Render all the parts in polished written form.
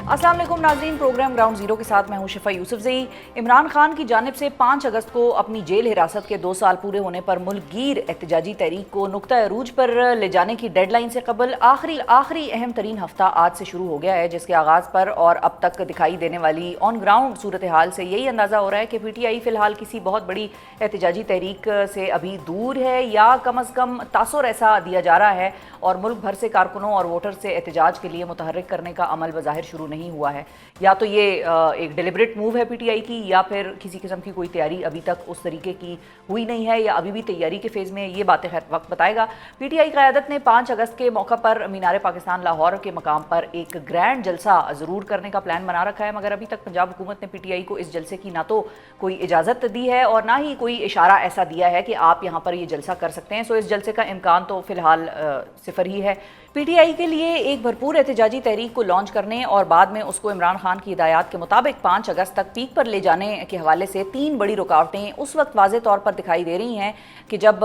अस्सलाम वालेकुम नाज़रीन, प्रोग्राम ग्राउंड जीरो के साथ मैं हूं शिफा यूसुफजई। इमरान खान की जानिब से 5 अगस्त को अपनी जेल हिरासत के 2 साल पूरे होने पर मुल्कगीर एहतजाजी तहरीक को नुक्ता अरूज पर ले जाने की डेडलाइन से कबल आखिरी अहम तरीन हफ्ता आज से शुरू हो गया है, जिसके आगाज़ पर और अब तक दिखाई देने वाली ऑन ग्राउंड सूरत हाल से यही अंदाज़ा हो रहा है कि PTI फ़िलहाल किसी बहुत बड़ी एहतजाजी तहरीक से अभी दूर है, या कम अज़ कम तासुर ऐसा दिया जा रहा है और मुल्क भर से कारकुनों और वोटर से एहतजाज के लिए मुतहर्रिक करने का अमल बज़ाहिर शुरू नहीं हुआ है। या तो ये एक डिलिबरेट मूव है PTI की, या फिर किसी किस्म की कोई तैयारी अभी तक उस तरीके की हुई नहीं है, या अभी भी तैयारी के फेज़ में। ये बातें खैर वक्त बताएगा। PTI क़यादत ने 5 अगस्त के मौका पर मीनार पाकिस्तान लाहौर के मकाम पर एक ग्रैंड जलसा ज़रूर करने का प्लान बना रखा है, मगर अभी तक पंजाब हुकूमत ने PTI को इस जलसे की ना तो कोई इजाज़त दी है और ना ही कोई इशारा ऐसा दिया है कि आप यहाँ पर ये जलसा कर सकते हैं। सो इस जलसे का इम्कान तो फ़िलहाल सिफर ही है। PTI के लिए एक भरपूर एहतजाजी तहरीक को लॉन्च करने और बाद में उसको इमरान खान की हिदायत के मुताबिक 5 अगस्त तक पीक पर ले जाने के हवाले से 3 बड़ी रुकावटें उस वक्त वाज़े तौर पर दिखाई दे रही हैं कि जब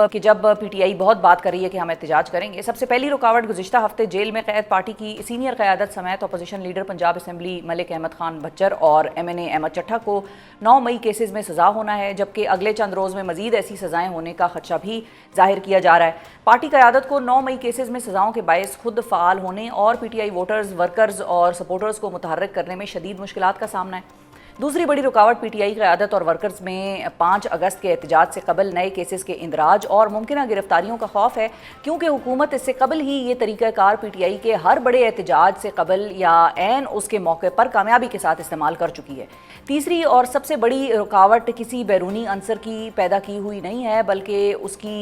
PTI बहुत बात कर रही है कि हम एहतजाज करेंगे। सबसे पहली रुकावट गुज़िश्ता हफ्ते जेल में कैद पार्टी की सीनियर क़यादत समेत opposition leader Punjab assembly Malik Ahmad Khan Bhachar और MNA अहमद चट्ठा को 9 मई केसेस में सज़ा होना है, जबकि अगले चंद रोज़ में मज़ीद ऐसी सज़ाएँ होने का खदशा भी जाहिर किया जा रहा है। पार्टी क़यादत को 9 मई केसेस में सज़ाओं के बायस खुद फ़ाल होने और PTI वोटर्स, वर्कर्स और सपोर्टर्स को मुतहर्रिक करने में शदीद मुश्किलात का सामना है। दूसरी बड़ी रुकावट PTI क़यादत और वर्कर्स में 5 अगस्त के एहतजाज से कबल नए केसेस के इंदराज और मुमकिन गिरफ्तारियों का खौफ है, क्योंकि हुकूमत इससे कबल ही ये तरीक़ाकार PTI के हर बड़े एहतजाज से कबल या ऐन उसके मौके पर कामयाबी के साथ इस्तेमाल कर चुकी है। तीसरी और सबसे बड़ी रुकावट किसी बैरूनी अंसर की पैदा की हुई नहीं है, बल्कि उसकी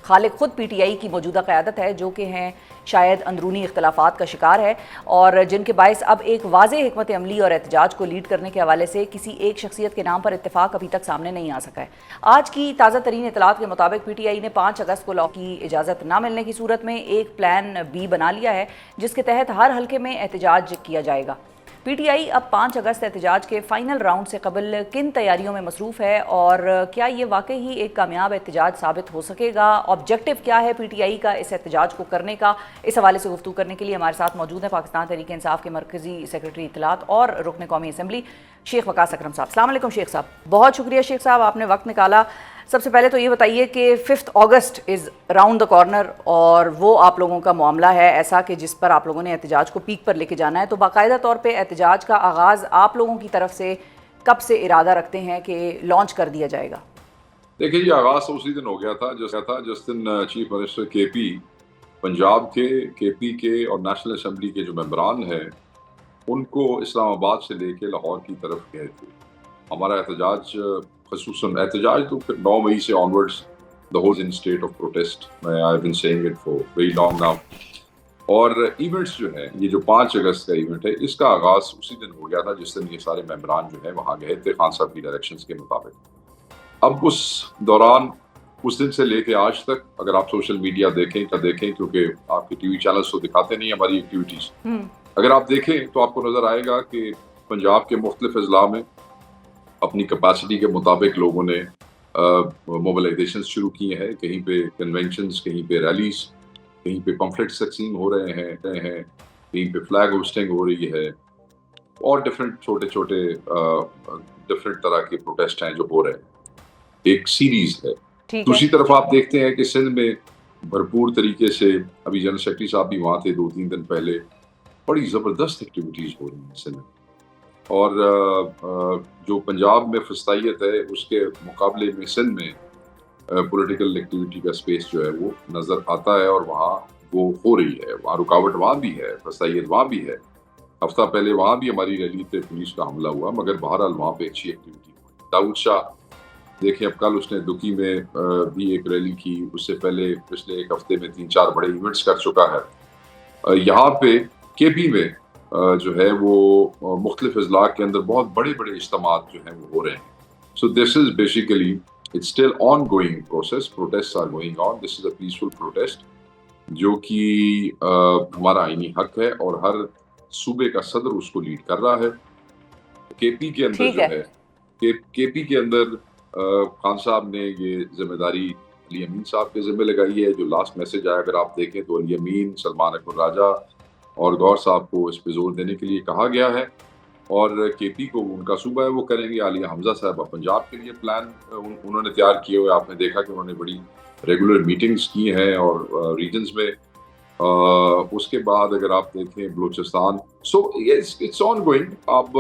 खालिक खुद PTI की मौजूदा क़यादत है, जो कि हैं शायद अंदरूनी इख्तलाफात का शिकार है और जिनके बायस अब एक वाज़ेह हिकमत अमली और एहतजाज को लीड करने के हवाले से किसी एक शख्सियत के नाम पर इत्तेफाक अभी तक सामने नहीं आ सका है। आज की ताज़ा तरीन इतलात के मुताबिक PTI ने 5 अगस्त को लॉ की इजाज़त न मिलने की सूरत में एक प्लान B बना लिया है, जिसके तहत हर हल्के में एहतजाज किया जाएगा। PTI अब 5 अगस्त एहतजाज के फाइनल राउंड से कबल किन तैयारियों में मसरूफ़ है और क्या ये वाकई ही एक कामयाब एहतजाज साबित हो सकेगा? ऑब्जेक्टिव क्या है PTI का इस एहतजाज को करने का? इस हवाले से गुफ्तगू करने के लिए हमारे साथ मौजूद है पाकिस्तान तहरीक इंसाफ के मरकज़ी सेक्रेटरी इत्तलात और रुकन कौमी असम्बली शेख वकास अकरम साहब। अस्सलाम वालेकुम शेख साहब। बहुत शुक्रिया शेख साहब, आपने वक्त निकाला। सबसे पहले तो ये बताइए कि 5 अगस्त इज़ राउंड द कॉर्नर और वो आप लोगों का मामला है ऐसा कि जिस पर आप लोगों ने एहतजाज को पीक पर लेके जाना है, तो बाकायदा तौर पे एहतजाज का आगाज़ आप लोगों की तरफ से कब से इरादा रखते हैं कि लॉन्च कर दिया जाएगा? देखिए जी, आगाज़ तो उसी दिन हो गया था जिस दिन चीफ मिनिस्टर KP पंजाब के, KP के और नेशनल असम्बली के जो मेंबरान हैं उनको इस्लामाबाद से लेके लाहौर की तरफ गए थे। हमारा एहतजाज ख़ुसूसन एहतजाज तो 9 मई से onwards the whole in state of protest, I have been saying it for very long now. और इवेंट्स जो है, ये जो 5 अगस्त का इवेंट है, इसका आगाज़ उसी दिन हो गया था जिस दिन ये सारे मेंबरान जो है वहाँ गए थे खान साहब की डायरेक्शंस के मुताबिक। अब उस दौरान उस दिन से लेके आज तक अगर आप सोशल मीडिया देखें क्योंकि आपके TV चैनल्स तो दिखाते नहीं हमारी एक्टिविटीज़, अगर आप देखें तो आपको नज़र आएगा कि पंजाब के मुख्तलिफ अजला में अपनी कैपेसिटी के मुताबिक लोगों ने मोबिलाइजेशन शुरू किए हैं। कहीं पे कन्वेंशंस, कहीं पे रैलीज, कहीं पे पम्फलेट्स तकसीम हो रहे हैं, कहीं पे फ्लैग होस्टिंग हो रही है और डिफरेंट छोटे डिफरेंट तरह के प्रोटेस्ट हैं जो हो रहे हैं। एक सीरीज है। दूसरी तरफ आप देखते हैं कि सिंध में भरपूर तरीके से, अभी जनरल सेक्रेटरी साहब भी वहाँ थे 2-3 दिन पहले, बड़ी ज़बरदस्त एक्टिविटीज़ हो रही हैं सिंध में। और जो पंजाब में फस्तायत है उसके मुकाबले में सिंध में पॉलिटिकल एक्टिविटी का स्पेस जो है वो नज़र आता है और वहाँ वो हो रही है। वहाँ रुकावट वहाँ भी है, फस्तायत वहाँ भी है। हफ्ता पहले वहाँ भी हमारी रैली पे पुलिस का हमला हुआ, मगर बहरहाल वहाँ पे अच्छी एक्टिविटी हुई। दाऊद शाह देखिए, अब कल उसने दुकी में भी एक रैली की, उससे पहले पिछले एक हफ्ते में 3-4 बड़े इवेंट्स कर चुका है। यहाँ पे KP में जो है वो मुख्तलिफ अजला के अंदर बहुत बड़े बड़े इज्तिमात जो हैं वो हो रहे हैं। So this is basically it's still on going process, protest are going on, this is a peaceful protest जो कि हमारा आईनी हक है और हर सूबे का सदर उसको लीड कर रहा है। KP के अंदर जो है, KP के अंदर खान साहब ने ये जिम्मेदारी अली अमीन साहब के जिम्मे लगाई है। जो लास्ट मैसेज आया अगर आप देखें तो अली अमीन, सलमान अकबर राजा, और गौर साहब को इस पे जोर देने के लिए कहा गया है। और केपी को उनका सूबा है वो करेंगे। आलिया हमजा साहब पंजाब के लिए प्लान उन्होंने तैयार किए हुए। आपने देखा कि उन्होंने बड़ी रेगुलर मीटिंग्स की हैं और रीजन्स में। उसके बाद अगर आप देखें Balochistan, so it's on going. अब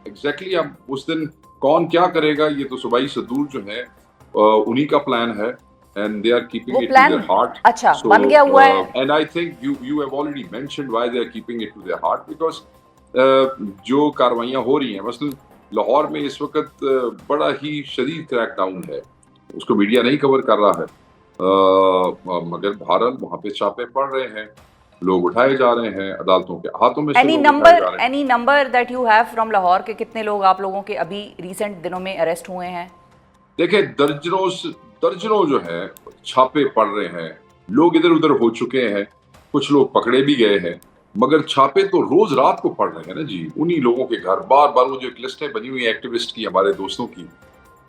एग्जैक्टली अब उस दिन कौन क्या करेगा ये तो सूबाई सदूर जो है उन्हीं का प्लान है, and they are keeping वो it to plan their heart. अच्छा बन गया हुआ है। And I think you have already mentioned why they are keeping it to their heart, because जो कार्रवाइयाँ हो रही हैं, मसलन लाहौर में इस वक्त बड़ा ही शदीद क्रैकडाउन है, उसको मीडिया नहीं कवर कर रहा है, मगर बहरहाल वहाँ पे छापे पड़ रहे हैं, लोग उठाए जा रहे हैं, अदालतों के हाथों में से लोग उठाए जा रहे हैं। Any number that you have from Lahore के कितने लोग आप लोगों के अभी रिसेंट दिनों में अरेस्ट हुए हैं? देखिए दर्जनों जो है छापे पड़ रहे हैं, लोग इधर उधर हो चुके हैं, कुछ लोग पकड़े भी गए हैं, मगर छापे तो रोज रात को पड़ रहे हैं ना जी। उन्हीं लोगों के घर बार बार वो जो एक लिस्टें बनी हुई है एक्टिविस्ट की, हमारे दोस्तों की,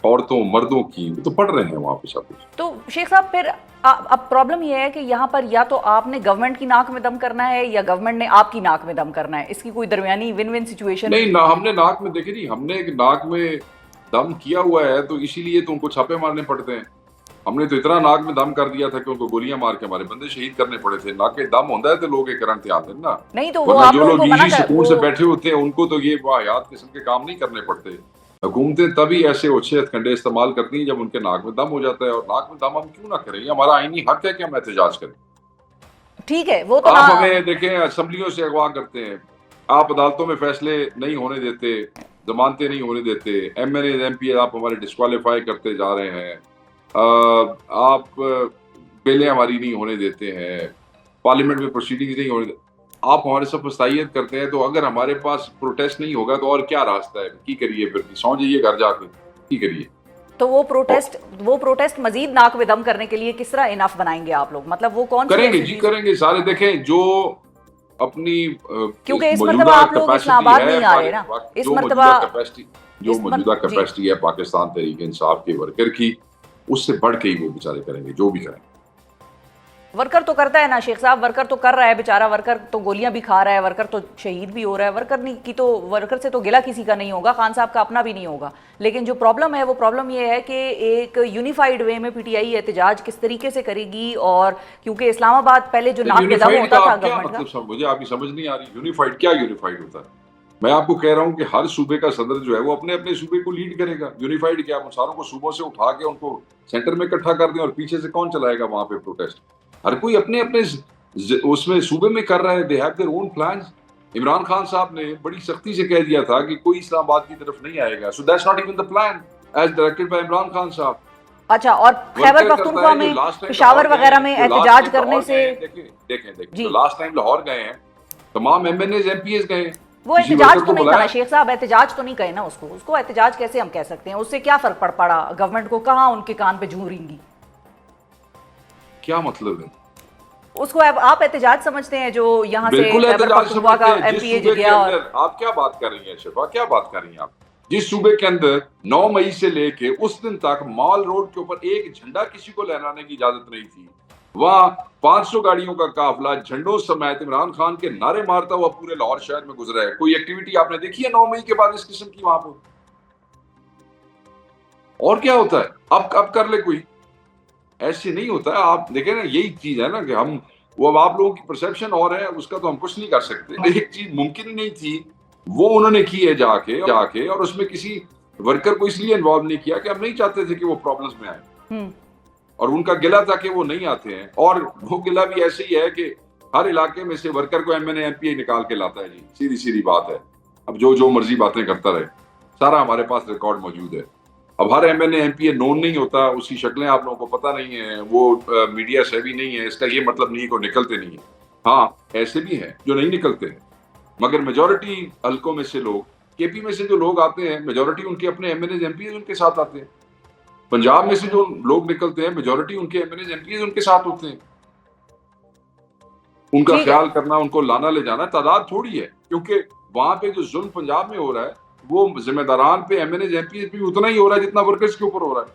औरतों मर्दों की, तो पड़ रहे हैं वहाँ पे छापे। तो शेख साहब फिर अब प्रॉब्लम ये है कि यहाँ पर या तो आपने गवर्नमेंट की नाक में दम करना है या गवर्नमेंट ने आपकी नाक में दम करना है। इसकी कोई दरमियानी विन विन सिचुएशन नहीं ना, हमने नाक में देखे नहीं, हमने एक नाक में दम किया हुआ है तो इसीलिए तो उनको छापे मारने पड़ते हैं। हमने तो इतना नाक में दम कर दिया था कि उनको गोलियां मार के हमारे बंदे शहीद करने पड़े थे। नाक के दम होता है तो लोग एक करंट आते हैं ना, नहीं तो वो आप जो लोग निजी कर, सुकून से बैठे होते हैं उनको तो ये वाहियात किस्म के काम नहीं करने पड़ते। हुकूमतें तभी ऐसे ओछे हथकंडे इस्तेमाल करती हैं जब उनके नाक में दम हो जाता है, और नाक में दम हम क्यों ना करें, हमारा आईनी हक है कि हम एहतजाज करें। ठीक है, वो तो आप हमें देखें असम्बलियों से अगवा करते हैं, आप अदालतों में फैसले नहीं होने देते, जमानतें नहीं होने देते, MNA MP आप हमारे डिस्क्वालीफाई करते जा रहे हैं, आप बेलें हमारी नहीं होने देते हैं, पार्लियामेंट में प्रोसीडिंग्स नहीं होने देते, आप हमारे सब मुस्तैयद करते हैं। तो अगर हमारे पास प्रोटेस्ट नहीं होगा तो और क्या रास्ता है, की करिए फिर, सौ जाइए घर जाके, की करिए। तो वो प्रोटेस्ट मजीद नाक में दम करने के लिए किस तरह इनफ बनाएंगे आप लोग? मतलब वो कौन करेंगे जी, करेंगे सारे। देखें जो अपनी क्योंकि इस मर्तबा आप लोग इस्लामाबाद नहीं आ रहे ना, इस मर्तबा जो मौजूदा कैपेसिटी है पाकिस्तान तहरीक इंसाफ के वर्कर की, उससे बढ़ के ही वो बेचारे करेंगे जो भी करेंगे। वर्कर तो करता है ना शेख साहब, वर्कर तो कर रहा है बेचारा, वर्कर तो गोलियां भी खा रहा है, वर्कर तो शहीद भी हो रहा है, वर्कर से तो गिला किसी का नहीं होगा, खान साहब का अपना भी नहीं होगा। लेकिन जो प्रॉब्लम है वो प्रॉब्लम ये है कि एक यूनिफाइड वे में PTI एहतजाज किस तरीके से करेगी, और क्योंकि इस्लामाबाद पहले जो नाक में दम होता था गवर्नमेंट का, मुझे आपकी समझ नहीं आ रही। यूनिफाइड क्या यूनिफाइड होता है? मैं आपको कह रहा हूँ कि हर सूबे का सदर जो है वो अपने अपने सूबे को लीड करेगा। यूनिफाइड क्या, हम सारों को सूबों से उठा के उनको सेंटर में इकट्ठा कर दें और पीछे से कौन चलाएगा वहां पे प्रोटेस्ट? हर कोई अपने अपने उसमें सूबे में कर रहा है, they have their own plans. Imran Khan साहब ने बड़ी सख्ती से कह दिया था कि कोई इस्लामाबाद की तरफ नहीं आएगा, so that's not even the plan as directed by Imran Khan साहब। अच्छा, और खैबर पख्तूनख्वा में, पेशावर वगैरह में एहतजाज करने से देखें लास्ट टाइम लाहौर गए हैं, तमाम MNAs MPs गए, वो एहतजाज तो नहीं था शेख साहब, एहतजाज तो नहीं कहे ना उसको एहतजाज कैसे हम कह सकते हैं? उससे क्या फर्क पड़ा गवर्नमेंट को? कहाँ उनके कान पे जूं रेंगी? क्या मतलब है उसको? आप एहतजाज समझते हैं जो यहाँ से खैबर पख्तूनख्वा का MPA गया? और आप क्या बात कर रही हैं शिफा, क्या बात कर रही हैं आप? जिस सूबे के अंदर 9 मई से लेके उस दिन तक मॉल रोड के ऊपर एक झंडा किसी को लहराने की इजाजत नहीं थी, वहां 500 गाड़ियों का काफिला झंडों समेत इमरान खान के नारे मारता हुआ पूरे लाहौर शहर में गुजरा है। कोई एक्टिविटी आपने देखी है 9 मई के बाद इस किस्म की वहां पर? और क्या होता है? अब कर ले कोई, ऐसे नहीं होता है। आप देखें ना, यही चीज है ना कि हम वो, अब आप लोगों की परसेप्शन और है, उसका तो हम कुछ नहीं कर सकते। एक चीज मुमकिन ही नहीं थी, वो उन्होंने की है जाके और उसमें किसी वर्कर को इसलिए इन्वॉल्व नहीं किया कि हम नहीं चाहते थे कि वो प्रॉब्लम्स में आए, और उनका गिला था कि वो नहीं आते हैं। और वो गिला भी ऐसे ही है कि हर इलाके में से वर्कर को MNA MPA निकाल के लाता है जी, सीधी बात है। अब जो मर्जी बातें करता रहे, सारा हमारे पास रिकॉर्ड मौजूद है। अब हर MNA MPA नोन नहीं होता, उसकी शक्लें आप लोगों को पता नहीं है, वो मीडिया सेवी नहीं है, इसका ये मतलब नहीं है कि निकलते नहीं है। हाँ, ऐसे भी हैं जो नहीं निकलते हैं, मगर मेजॉरिटी हल्कों में से लोग, KP में से जो लोग आते हैं, मेजॉरिटी उनके अपने MNAs MPAs उनके साथ आते हैं। पंजाब में से जो लोग निकलते हैं, मेजॉरिटी उनके MNAs MPAs उनके साथ होते हैं। उनका ख्याल करना, उनको लाना ले जाना तादाद थोड़ी है, क्योंकि वहां पे जो जुल्म पंजाब में हो रहा है वो जिम्मेदारान पे MNAs MPAs भी उतना ही हो रहा है जितना वर्कर्स के ऊपर हो रहा है।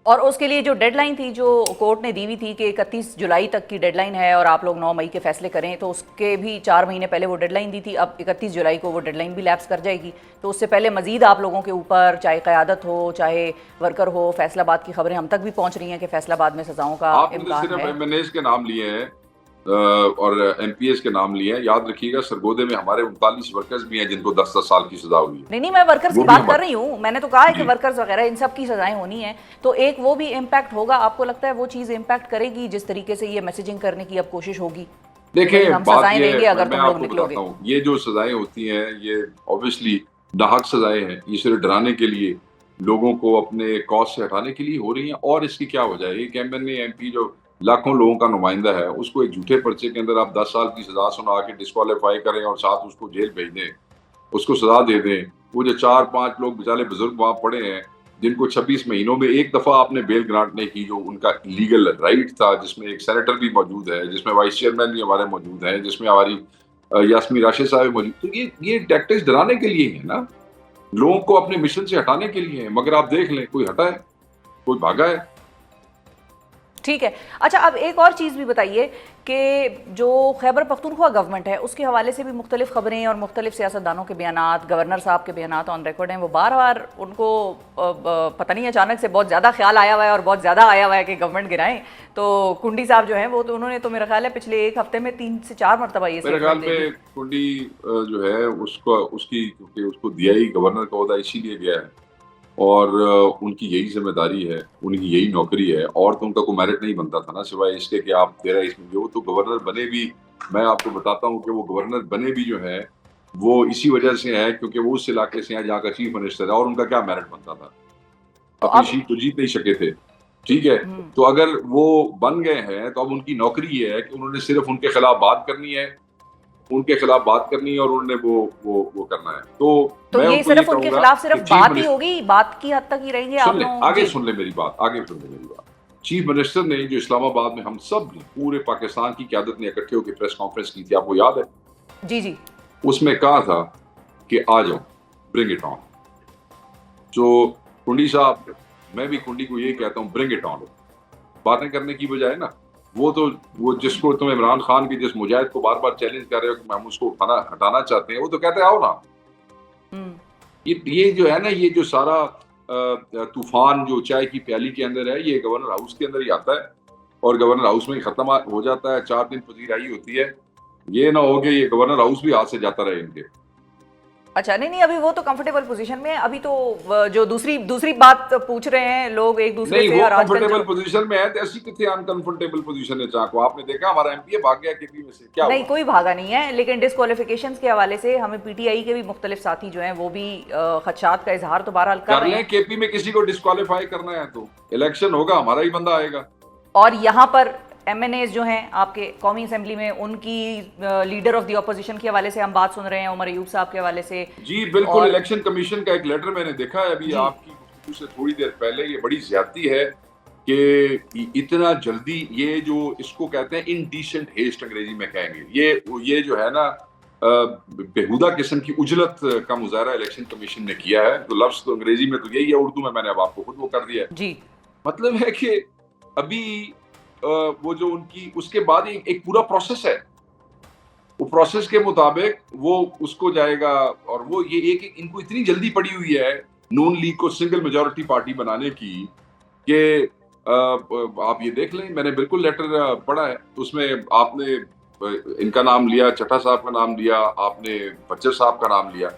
और उसके लिए जो डेडलाइन थी जो कोर्ट ने दी हुई थी कि 31 जुलाई तक की डेडलाइन है और आप लोग 9 मई के फैसले करें, तो उसके भी 4 महीने पहले वो डेडलाइन दी थी। अब 31 जुलाई को वो डेडलाइन भी लैप्स कर जाएगी, तो उससे पहले मजीद आप लोगों के ऊपर, चाहे क़यादत हो चाहे वर्कर हो, फैसलाबाद की खबरें हम तक भी पहुंच रही हैं कि फैसलाबाद में सजाओं का आपने तो इम्कान सिर्फ है। एमएनएस के नाम लिए हैं और एमपीएस के नाम लिए हैं। याद रखिएगा सरगोदे में हमारे 39 वर्कर्स भी हैं जिनको 10-10 साल की सजा हुई है। नहीं, मैं वर्कर्स की वो भी बात कर रही हूँ, मैंने तो कहा है कि जी वर्कर्स वगैरह इन सब की सजाएं होनी है, तो एक वो भी इम्पैक्ट होगा। आपको लगता है वो चीज़ इम्पैक्ट करेगी जिस तरीके से ये मैसेजिंग करने की अब कोशिश होगी कि भाई देखें, हम बात सजाएं ये देंगे है, अगर मैं तुम लोग आपको निकलोगे? बताता हूँ, ये जो सजाएं होती हैं ये ऑब्वियसली नाहक सजाएं हैं। ये सिर्फ डराने के लिए, लोगों को अपने कॉज से हटाने के लिए हो रही हैं। और इसकी क्या हो जाए, एक एमएनए एमपी जो लाखों लोगों का नुमाइंदा है, उसको एक झूठे पर्चे के अंदर आप 10 साल की सजा सुना के डिस्क्वालीफाई करें और साथ उसको जेल भेज दें, उसको सजा दे दें। वो जो 4-5 लोग बेचारे बुजुर्ग वहां पड़े हैं, जिनको 26 महीनों में एक दफा आपने बेल ग्रांट नहीं की, जो उनका लीगल राइट था, जिसमें एक सेनेटर भी मौजूद है, जिसमें वाइस चेयरमैन भी हमारे मौजूद हैं, जिसमें हमारी यास्मीन राशिद साहब भी मौजूद। तो ये टैक्टिक्स डराने के लिए ही है ना, लोगों को अपने मिशन से हटाने के लिए है। मगर आप देख लें, कोई हटा है, कोई भागा है। ठीक है। अच्छा, अब एक और चीज़ भी बताइए कि जो खैबर पख्तूनख्वा गवर्नमेंट है उसके हवाले से भी मुख्तलिफ खबरें और मुख्तलिफ सियासतदानों के बयानात, गवर्नर साहब के बयानात ऑन रिकॉर्ड हैं। वो बार बार उनको पता नहीं अचानक से बहुत ज़्यादा ख्याल आया हुआ है और बहुत ज़्यादा आया हुआ है कि गवर्नमेंट गिराएं। तो कुंडी साहब जो हैं वो तो उन्होंने तो मेरा ख्याल है पिछले एक हफ्ते में 3 से 4 मरतबा ये मेरे ख्याल स्टेटमेंट दे दी। में कुंडी जो है उसको उसकी क्योंकि उसको दिया ही गवर्नर का ओहदा इसीलिए गया है और उनकी यही जिम्मेदारी है, उनकी यही नौकरी है। और तो उनका कोई मेरिट नहीं बनता था ना, सिवाय इसके कि आप 13 इसमें वो तो गवर्नर बने भी। मैं आपको बताता हूँ कि वो गवर्नर बने भी जो है वो इसी वजह से है क्योंकि वो उस इलाके से हैं जहाँ का चीफ मिनिस्टर है। और उनका क्या मेरिट बनता था, तो अपनी अब सीट तो जीत नहीं सके थे। ठीक है, तो अगर वो बन गए हैं तो अब उनकी नौकरी ये है कि उन्होंने सिर्फ उनके खिलाफ बात करनी है, उनके खिलाफ बात करनी है और उन्होंने वो करना है। तो मैं ये उनको सिर्फ उनके कहूंगा खिलाफ कि सिर्फ चीफ बात ही मिनिस्टर होगी, बात की हद तक ही रहेंगे सुन आप ले, लोग? आगे जी सुन ले मेरी बात, आगे सुन ले मेरी बात। चीफ मिनिस्टर ने जो इस्लामाबाद में हम सब ने, पूरे पाकिस्तान की क़यादत ने इकट्ठे होकर प्रेस कॉन्फ्रेंस की थी, आपको याद है? जी जी। उसमें कहा था कि आ जाओ, ब्रिंग इट ऑन। जो कुंडी साहब, मैं भी कुंडी को यही कहता हूँ, ब्रिंग इट ऑन। बातें करने की बजाय ना, वो जिसको तुम इमरान खान की जिस मुजाहिद को बार बार चैलेंज कर रहे हो कि हम उसको हटाना चाहते हैं, वो तो कहते हैं आओ ना। ये जो है ना, ये जो सारा तूफान जो चाय की प्याली के अंदर है, ये गवर्नर हाउस के अंदर ही आता है और गवर्नर हाउस में ही खत्म हो जाता है। 4 दिन पजीराई होती है। ये ना हो कि ये गवर्नर हाउस भी हाथ से जाता रहे इनके। अच्छा, नहीं अभी वो तो कंफर्टेबल पोजीशन में है। अभी तो जो दूसरी बात पूछ रहे हैं लोग एक दूसरे नहीं, से, वो और आजकल कंफर्टेबल जो पोजीशन में है तो ऐसी कितने अनकंफर्टेबल पोजीशन है। चाको आपने देखा हमारा एमपीए भाग गया केपी में से, क्या नहीं हुआ? कोई भागा नहीं है, लेकिन डिस्क्वालिफिकेशंस के हवाले से हमें पीटीआई के भी मुख्तलिफ साथी जो हैं वो भी खदशात का इजहार तो बहरहाल कर कर रहे लें, हैं। केपी में किसी को डिस्क्वालीफाई करना है तो इलेक्शन होगा, हमारा ही बंदा आएगा। और यहाँ पर एमएनएस जो हैं आपके कौमी असेंबली में, उनकी लीडर ऑफ द ऑपोजिशन के हवाले से हम बात सुन रहे हैं, उमर अयूब साहब के हवाले से। जी बिल्कुल। और इलेक्शन कमीशन का एक लेटर मैंने देखा है अभी जी आपकी गुफ्तगू से थोड़ी देर पहले। ये बड़ी ज्यादती है कि इतना जल्दी, ये जो इसको कहते हैं इनडिसेंट हेस्ट अंग्रेजी में कहेंगे, ये जो है ना बेहुदा किस्म की उजलत का मुजाहरा इलेक्शन कमीशन ने किया है। तो लफ्ज तो अंग्रेजी में तो यही है, उर्दू में मैंने अब आपको खुद वो कर दिया है। जी। मतलब है कि अभी वो जो उनकी उसके बाद एक पूरा प्रोसेस है, वो प्रोसेस के मुताबिक वो उसको जाएगा। और वो ये एक इनको इतनी जल्दी पड़ी हुई है नून लीग को सिंगल मेजॉरिटी पार्टी बनाने की कि आप ये देख लें। मैंने बिल्कुल लेटर पढ़ा है, उसमें आपने इनका नाम लिया, चट्टा साहब का नाम लिया, आपने बच्चर साहब का नाम लिया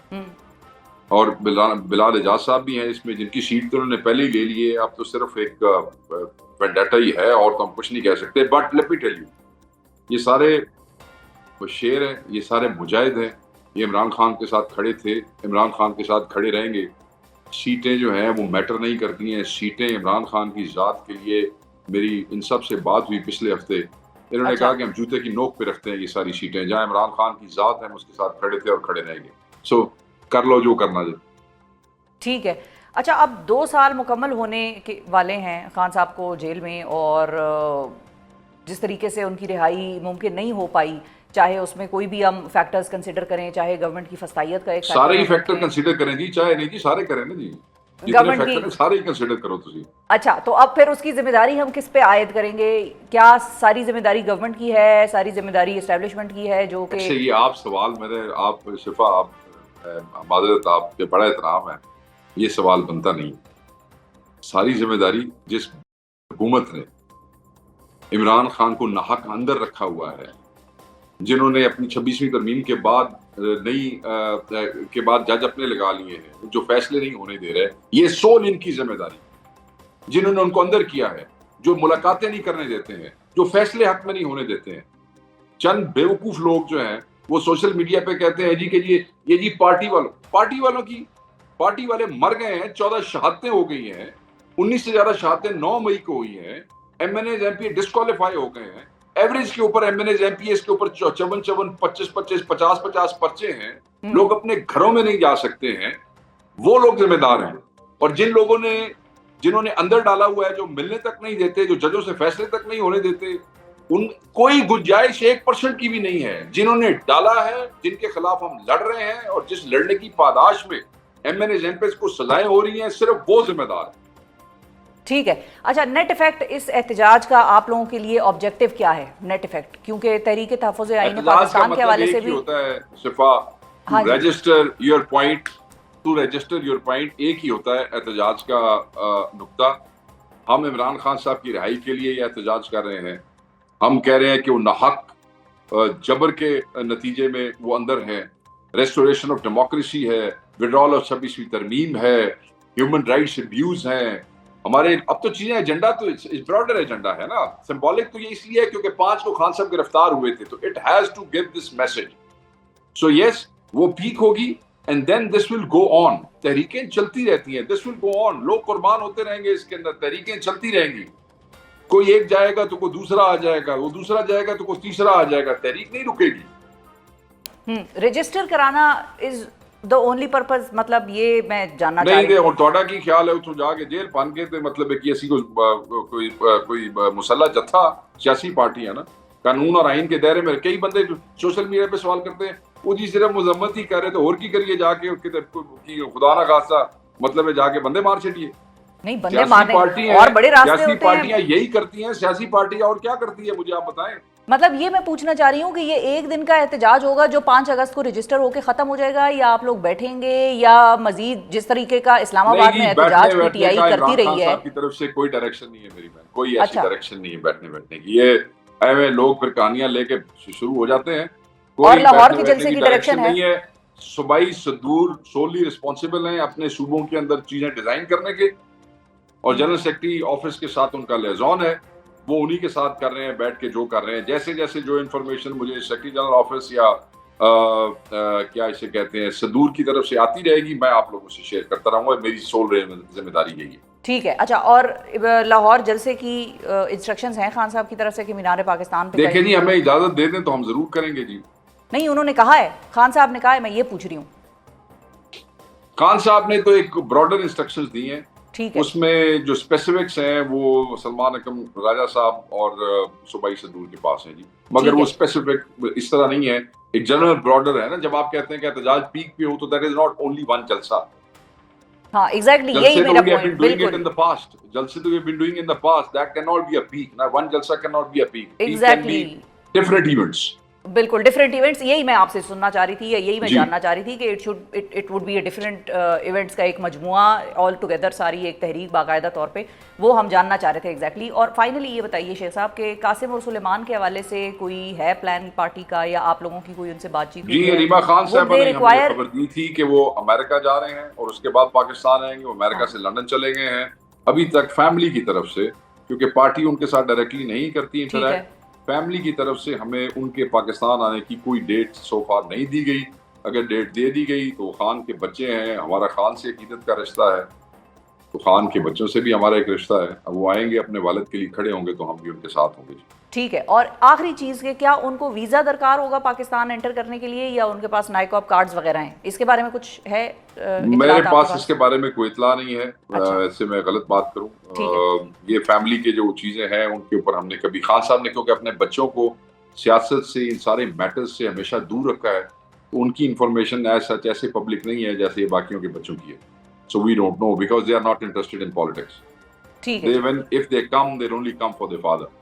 और बिलाल एजाज साहब भी हैं इसमें, जिनकी सीट तो उन्होंने पहले ही ले ली है। अब तो सिर्फ एक वेंडेटा ही है और तो हम कुछ नहीं कह सकते। But let me tell you, ये सारे वो शेर हैं, ये सारे मुजाहिद हैं, ये इमरान खान के साथ खड़े थे, इमरान खान के साथ खड़े रहेंगे। सीटें जो हैं वो मैटर नहीं करती हैं, सीटें इमरान खान की ज़ात के लिए। मेरी इन सब से बात हुई पिछले हफ्ते, इन्होंने अच्छा। कहा कि हम जूते की नोक पे रखते हैं ये सारी सीटें, जहाँ इमरान खान की ज़ात है हम उसके साथ खड़े थे और खड़े रहेंगे। सो कर लो जो करना जो। ठीक है। अच्छा, अब 2 साल मुकम्मल होने के वाले हैं खान साहब को जेल में, और जिस तरीके से उनकी रिहाई मुमकिन नहीं हो पाई, चाहे उसमें कोई भी हम फैक्टर्स कंसिडर करें, चाहे गवर्नमेंट की फस्तायत का एक सारे ही फैक्टर फैक्टर कंसीडर करें जी, चाहे नहीं जी, सारे करें ना जी। जितने गवर्नमेंट फैक्टर की। है सारे कंसिडर करो तुसी। अच्छा, तो अब फिर उसकी जिम्मेदारी हम किस पे आयद करेंगे? क्या सारी जिम्मेदारी गवर्नमेंट की है, सारी जिम्मेदारी एस्टेब्लिशमेंट की है जो कि? अच्छा, ये आप सवाल मेरे, आप शिफा, आप माजरत, आपके बड़ा एहतराम है, ये सवाल बनता नहीं। सारी जिम्मेदारी जिस हुकूमत ने इमरान खान को नाहक अंदर रखा हुआ है, जिन्होंने अपनी 26वीं तरमीम के बाद के बाद जज अपने लगा लिए हैं, जो फैसले नहीं होने दे रहे, ये सोल इनकी जिम्मेदारी, जिन्होंने उनको अंदर किया है, जो मुलाकातें नहीं करने देते हैं, जो फैसले हक में नहीं होने देते हैं। चंद बेवकूफ लोग जो हैं वो सोशल मीडिया पे कहते हैं जी कि ये जी पार्टी वालों की, पार्टी वाले मर गए हैं, 14 शहादतें हो गई हैं, 19 से ज्यादा शहादतें 9 मई को हुई हैं, एमएनए एमपी डिस्क्वालीफाई हो गए हैं, एवरेज के ऊपर एमएनए एमपीएस के ऊपर 54 25 50 पर्चे हैं, लोग अपने घरों में नहीं जा सकते हैं, वो लोग जिम्मेदार हैं। और जिन्होंने अंदर डाला हुआ है, जो मिलने तक नहीं देते, जो जजों से फैसले तक नहीं होने देते, उन कोई गुंजाइश 1% की भी नहीं है। जिन्होंने डाला है, जिनके खिलाफ हम लड़ रहे हैं और जिस लड़ने की पादाश में एमएनए एमपीएस को सजाएं हो रही हैं, सिर्फ वो जिम्मेदार है। ठीक है। अच्छा, नेट इफेक्ट इस एहतजाज का आप लोगों के लिए ऑब्जेक्टिव क्या है? नेट इफेक्ट, क्योंकि तहरीक तहफ़्फ़ुज़ आईन पाकिस्तान के हवाले से भी होता है शिफा, हाँ जी, register your point, to register your point, एक ही होता है एहतजाज का नुक्ता। हम इमरान खान साहब की रिहाई के लिए एहतजाज कर रहे हैं। हम कह रहे हैं कि वो नाहक जबर के नतीजे में वो अंदर है, रेस्टोरेशन ऑफ डेमोक्रेसी है, विड्रॉल ऑफ 26वीं तरमीम है, ह्यूमन राइट्स अब्यूज हैं हमारे। अब तो चीजें, एजेंडा तो इस ब्रॉडर एजेंडा है ना, सिंबॉलिक तो ये इसलिए है क्योंकि 5 को खान साहब गिरफ्तार हुए थे, तो it has to give this message. So yes, वो पीक होगी and then this will go on. तहरीकें चलती रहती हैं, दिस विल गो ऑन, लोग कुर्बान होते रहेंगे इसके अंदर, तहरीकें चलती रहेंगी। कोई एक जाएगा तो कोई दूसरा आ जाएगा, वो दूसरा जाएगा तो कोई तीसरा आ जाएगा, तहरीक नहीं रुकेगी। रजिस्टर कराना इज द ओनली पर्पस, मतलब ये मैं जानना चाह रही नहीं, और तोड़ा की ख्याल है उतो जाके जेल पान के, तो मतलब है कि ऐसी कोई मुसल्ला जत्था, सियासी पार्टी है ना, कानून और आइन के दायरे में। कई बंदे सोशल मीडिया पे सवाल करते हैं, वो जी सिर्फ मजम्मत ही कर रहे, तो और की करिए जाके खुदा ना खासा, मतलब है जाके बंदे मार छटिए। नहीं, बंदे मारने और बड़े रास्ते होते हैं। सियासी पार्टियां यही करती हैं, सियासी पार्टियां और क्या करती है, मुझे आप बताएं। मतलब ये मैं पूछना चाह रही हूँ कि ये एक दिन का एहतजाज होगा जो 5 अगस्त को रजिस्टर होकर खत्म हो जाएगा, या आप लोग बैठेंगे, या मजीद जिस तरीके का इस्लामाबाद में एहतजाज पीटीआई करती रही है? की तरफ से कोई डायरेक्शन नहीं है मेरी बहन, कोई ऐसी डायरेक्शन नहीं है बैठने की। ये ऐसे लोग फिर कहानियां लेके शुरू हो जाते हैं। और लाहौर के जलसे की डायरेक्शन नहीं है। सूबाई सदूर सोली रिस्पॉन्सिबल हैं अपने सूबों के अंदर चीजें डिजाइन करने के, और जनरल सेक्रेटरी ऑफिस के साथ उनका लियाज़ोन है, वो उन्हीं के साथ कर रहे हैं, बैठ के जो कर रहे हैं। जैसे जैसे जो इन्फॉर्मेशन मुझे सेक्रेटरी जनरल ऑफिस या क्या इसे कहते हैं सदूर की तरफ से आती रहेगी, मैं आप लोगों से शेयर करता रहूंगा। मेरी सोल जिम्मेदारी यही है। ठीक है। अच्छा, और लाहौर जलसे की इंस्ट्रक्शंस हैं खान साहब की तरफ से कि मीनार पाकिस्तान पे देखें जी, हमें इजाजत दे दें तो हम जरूर करेंगे जी। नहीं, उन्होंने कहा है, खान साहब ने कहा है, मैं ये पूछ रही हूँ। खान साहब ने तो एक ब्रॉडर इंस्ट्रक्शंस दी हैं, ठीक है, उसमें जो स्पेसिफिक्स हैं वो सलमान अकम राजा साहब और सूबाई सदूर के पास हैं जी, मगर वो स्पेसिफिक इस तरह नहीं है। एक जनरल ब्रॉडर है ना, जब आप कहते हैं कि एहतजाज पीक पे हो, तो that is not only one जलसा। हाँ, एग्जैक्टली, यही मेरा पॉइंट। बिल्कुल, इन द पास्ट, जलसे तो we have been doing in the past, that can not be a peak ना, वन जलसा can not be a peak. Exactly, different events, बिल्कुल डिफरेंट इवेंट्स। यही मैं आपसे सुनना चाह रही थी, या यही मैं जानना चाह रही थी कि it would be a different events का एक मजमुआ ऑल टुगेदर, सारी एक तहरीक बाकायदा तौर पे, वो हम जानना चाह रहे थे एग्जैक्टली। और फाइनली ये बताइए शेख साहब के कासिम और सुलेमान के हवाले से कोई है प्लान पार्टी का, या आप लोगों की कोई उनसे बातचीत? जी, रीमा खान साहब ने हमें खबर दी थी कि वो अमेरिका जा रहे हैं और उसके बाद पाकिस्तान आएंगे। वो अमेरिका से लंदन चले गए हैं। अभी तक फैमिली की तरफ से, क्योंकि पार्टी उनके साथ डायरेक्टली नहीं करती इंटरैक्ट, फैमिली की तरफ से हमें उनके पाकिस्तान आने की कोई डेट सो फार नहीं दी गई। अगर डेट दे दी गई तो खान के बच्चे हैं, हमारा खान से अकीदत का रिश्ता है, तो खान के बच्चों से भी हमारा एक रिश्ता है। अब वो आएंगे, अपने वालिद के लिए खड़े होंगे, तो हम भी उनके साथ होंगे। ठीक है। और आखिरी चीज़ के, क्या उनको वीज़ा दरकार होगा पाकिस्तान एंटर करने के लिए, या उनके पास नाइकॉब कार्ड्स वगैरह हैं? इसके बारे में कुछ है? मेरे पास इसके बारे में कोई इतला नहीं है। इससे मैं गलत बात करूं। ये फैमिली के जो चीज़ें हैं उनके ऊपर हमने कभी, खान साहब ने क्योंकि अपने बच्चों को सियासत से, इन सारे मैटर्स से हमेशा दूर रखा है, तो उनकी इंफॉर्मेशन ऐसे पब्लिक नहीं है जैसे ये बाकियों के बच्चों की है। So we don't know because they are not interested in politics. ठीक है, If they come, they'll only come for their father.